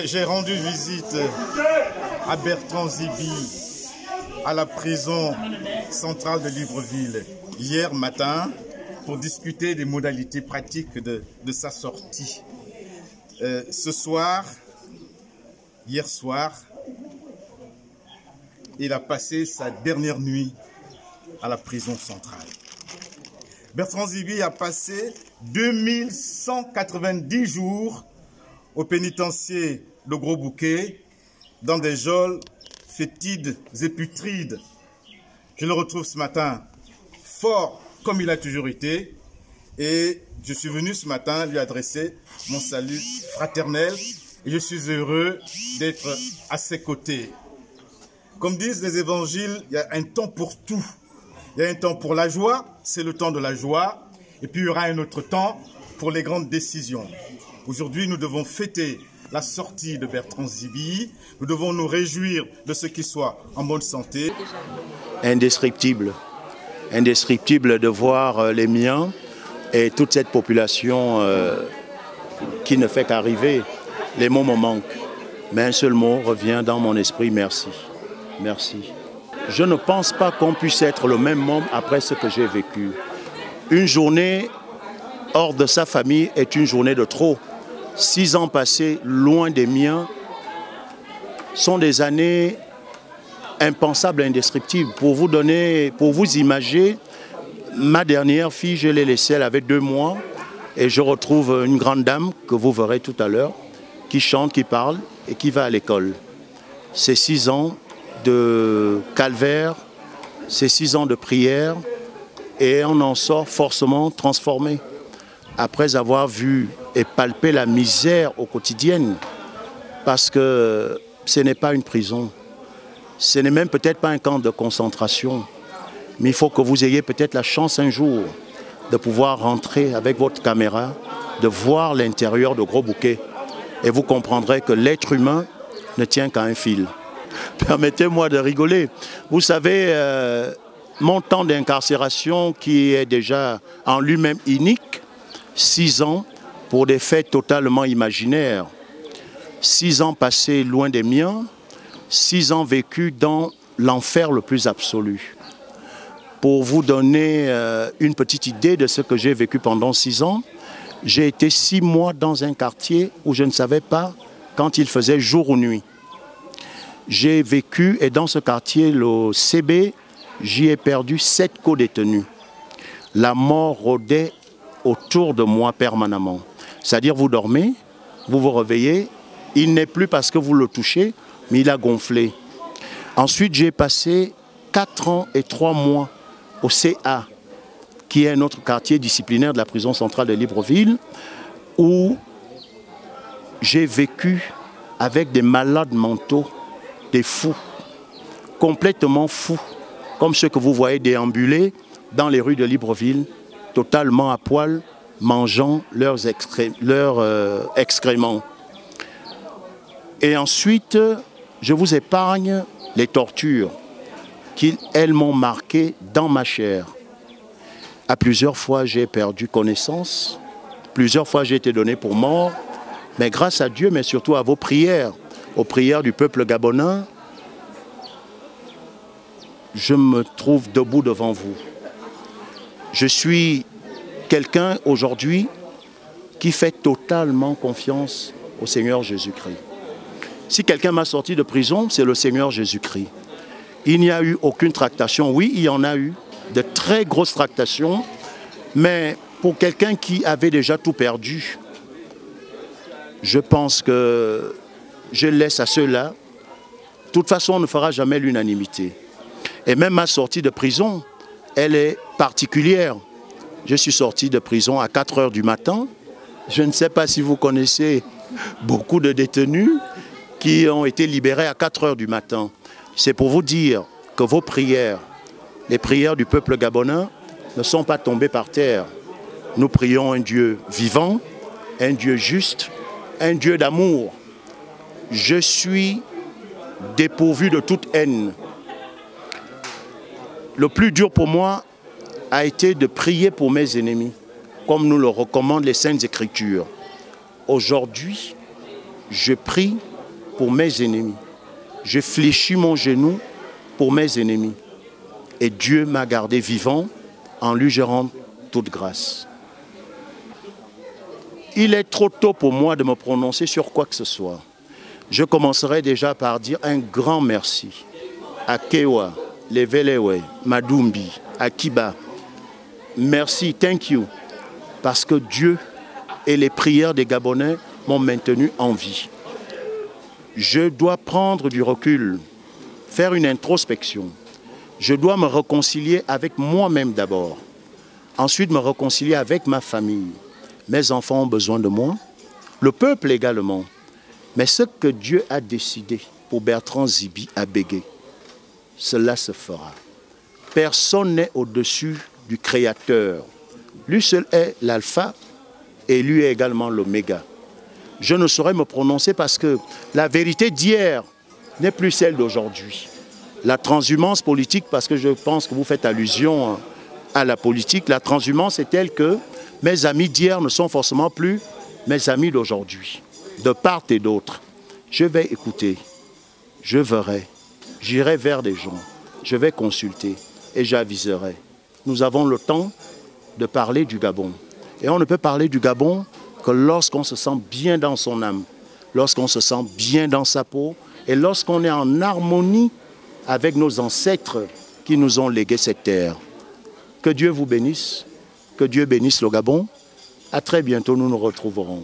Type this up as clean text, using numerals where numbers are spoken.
J'ai rendu visite à Bertrand Zibi, à la prison centrale de Libreville, hier matin, pour discuter des modalités pratiques de sa sortie. Ce soir, hier soir, il a passé sa dernière nuit à la prison centrale. Bertrand Zibi a passé 2190 jours au pénitencier de Gros Bouquet, dans des geôles fétides et putrides. Je le retrouve ce matin fort comme il a toujours été, et je suis venu ce matin lui adresser mon salut fraternel, et je suis heureux d'être à ses côtés. Comme disent les évangiles, il y a un temps pour tout. Il y a un temps pour la joie, c'est le temps de la joie, et puis il y aura un autre temps pour les grandes décisions. Aujourd'hui, nous devons fêter la sortie de Bertrand Zibi. Nous devons nous réjouir de ce qu'il soit en bonne santé. Indescriptible. Indescriptible de voir les miens et toute cette population qui ne fait qu'arriver. Les mots me manquent. Mais un seul mot revient dans mon esprit, merci. Merci. Je ne pense pas qu'on puisse être le même homme après ce que j'ai vécu. Une journée hors de sa famille est une journée de trop. 6 ans passés loin des miens sont des années impensables, indescriptibles. Pour vous imager, ma dernière fille, je l'ai laissée, elle avait 2 mois, et je retrouve une grande dame que vous verrez tout à l'heure, qui chante, qui parle et qui va à l'école. C'est 6 ans de calvaire, c'est 6 ans de prière, et on en sort forcément transformé. Après avoir vu et palpé la misère au quotidien, parce que ce n'est pas une prison, ce n'est même peut-être pas un camp de concentration, mais il faut que vous ayez peut-être la chance un jour de pouvoir rentrer avec votre caméra, de voir l'intérieur de Gros Bouquet, et vous comprendrez que l'être humain ne tient qu'à un fil. Permettez-moi de rigoler. Vous savez, mon temps d'incarcération qui est déjà en lui-même inique, 6 ans pour des faits totalement imaginaires, 6 ans passés loin des miens, 6 ans vécus dans l'enfer le plus absolu. Pour vous donner une petite idée de ce que j'ai vécu pendant 6 ans, j'ai été 6 mois dans un quartier où je ne savais pas quand il faisait jour ou nuit. J'ai vécu, et dans ce quartier, le CB, j'y ai perdu 7 co-détenus. La mort rôdait autour de moi permanemment. C'est-à-dire, vous dormez, vous vous réveillez, il n'est plus parce que vous le touchez, mais il a gonflé. Ensuite, j'ai passé 4 ans et 3 mois au CA, qui est un autre quartier disciplinaire de la prison centrale de Libreville, où j'ai vécu avec des malades mentaux, des fous, complètement fous, comme ceux que vous voyez déambuler dans les rues de Libreville, totalement à poil, mangeant leurs excréments. Et ensuite, je vous épargne les tortures qui, elles, m'ont marqué dans ma chair. À plusieurs fois, j'ai perdu connaissance. Plusieurs fois, j'ai été donné pour mort. Mais grâce à Dieu, mais surtout à vos prières, aux prières du peuple gabonais, je me trouve debout devant vous. Je suis quelqu'un aujourd'hui qui fait totalement confiance au Seigneur Jésus-Christ. Si quelqu'un m'a sorti de prison, c'est le Seigneur Jésus-Christ. Il n'y a eu aucune tractation. Oui, il y en a eu, de très grosses tractations, mais pour quelqu'un qui avait déjà tout perdu, je pense que je laisse à ceux-là. De toute façon, on ne fera jamais l'unanimité. Et même ma sortie de prison, elle est particulière. Je suis sorti de prison à 4 heures du matin. Je ne sais pas si vous connaissez beaucoup de détenus qui ont été libérés à 4 heures du matin. C'est pour vous dire que vos prières, les prières du peuple gabonais, ne sont pas tombées par terre. Nous prions un Dieu vivant, un Dieu juste, un Dieu d'amour. Je suis dépourvu de toute haine. Le plus dur pour moi a été de prier pour mes ennemis, comme nous le recommandent les Saintes Écritures. Aujourd'hui, je prie pour mes ennemis. Je fléchis mon genou pour mes ennemis. Et Dieu m'a gardé vivant, en lui je rends toute grâce. Il est trop tôt pour moi de me prononcer sur quoi que ce soit. Je commencerai déjà par dire un grand merci à Kewa, Levelewe, Madumbi, Akiba. Merci, thank you, parce que Dieu et les prières des Gabonais m'ont maintenu en vie. Je dois prendre du recul, faire une introspection. Je dois me réconcilier avec moi-même d'abord. Ensuite, me réconcilier avec ma famille. Mes enfants ont besoin de moi, le peuple également. Mais ce que Dieu a décidé pour Bertrand Zibi à Bégué, cela se fera. Personne n'est au-dessus du Créateur. Lui seul est l'alpha et lui est également l'oméga. Je ne saurais me prononcer parce que la vérité d'hier n'est plus celle d'aujourd'hui. La transhumance politique, parce que je pense que vous faites allusion à la politique, la transhumance est telle que mes amis d'hier ne sont forcément plus mes amis d'aujourd'hui. De part et d'autre, je vais écouter, je verrai, j'irai vers des gens, je vais consulter et j'aviserai. Nous avons le temps de parler du Gabon. Et on ne peut parler du Gabon que lorsqu'on se sent bien dans son âme, lorsqu'on se sent bien dans sa peau et lorsqu'on est en harmonie avec nos ancêtres qui nous ont légué cette terre. Que Dieu vous bénisse, que Dieu bénisse le Gabon. À très bientôt, nous nous retrouverons.